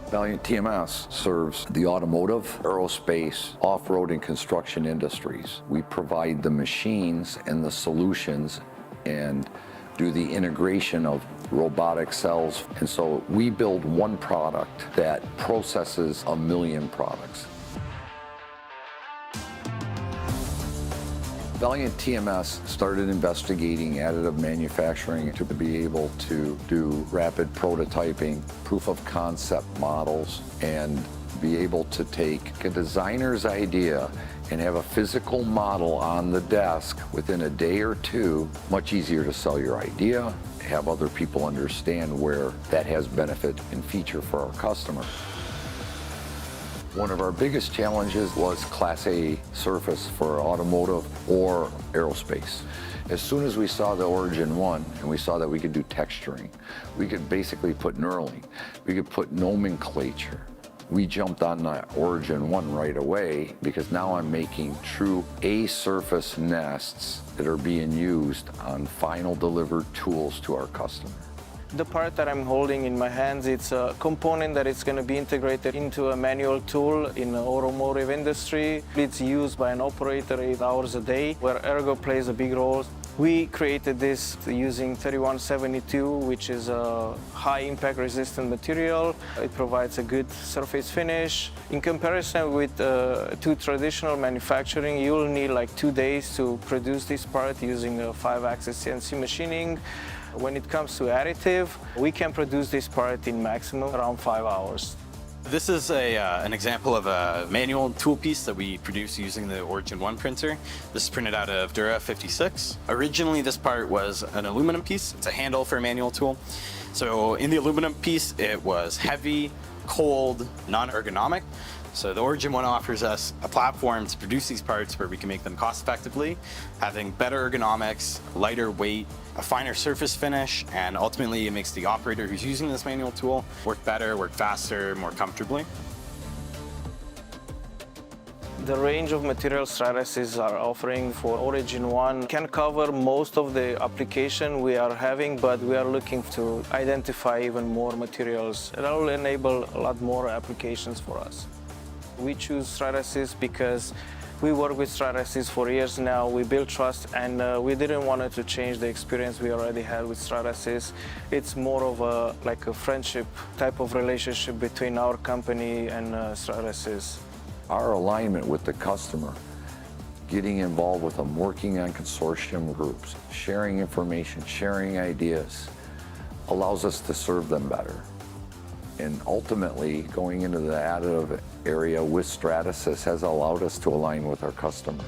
Valiant TMS serves the automotive, aerospace, off-road, and construction industries. We provide the machines and the solutions and do the integration of robotic cells. And so we build one product that processes a million products. Valiant TMS started investigating additive manufacturing to be able to do rapid prototyping, proof of concept models, and be able to take a designer's idea and have a physical model on the desk within a day or two. Much easier to sell your idea, have other people understand where that has benefit and feature for our customer. One of our biggest challenges was Class A surface for automotive or aerospace. As soon as we saw the Origin One and we saw that we could do texturing, we could basically put knurling, we could put nomenclature. We jumped on the Origin One right away because now I'm making true A-surface nests that are being used on final delivered tools to our customer. The part that I'm holding in my hands, it's a component that is going to be integrated into a manual tool in the automotive industry. It's used by an operator 8 hours a day, where ergo plays a big role. We created this using 3172, which is a high impact resistant material. It provides a good surface finish. In comparison with to traditional manufacturing, you'll need like 2 days to produce this part using a 5-axis CNC machining. When it comes to additive, we can produce this part in maximum around 5 hours. This is an example of a manual tool piece that we produce using the Origin One printer. This is printed out of Dura 56. Originally, this part was an aluminum piece. It's a handle for a manual tool. So in the aluminum piece, it was heavy, cold, non-ergonomic. So the Origin One offers us a platform to produce these parts where we can make them cost effectively, having better ergonomics, lighter weight, a finer surface finish, and ultimately it makes the operator who's using this manual tool work better, work faster, more comfortably. The range of material Stratasys are offering for Origin One can cover most of the application we are having, but we are looking to identify even more materials. That will enable a lot more applications for us. We choose Stratasys because we work with Stratasys for years now. We built trust, and we didn't want to change the experience we already had with Stratasys. It's more of a friendship type of relationship between our company and Stratasys. Our alignment with the customer, getting involved with them, working on consortium groups, sharing information, sharing ideas, allows us to serve them better. And ultimately, going into the additive area with Stratasys has allowed us to align with our customers.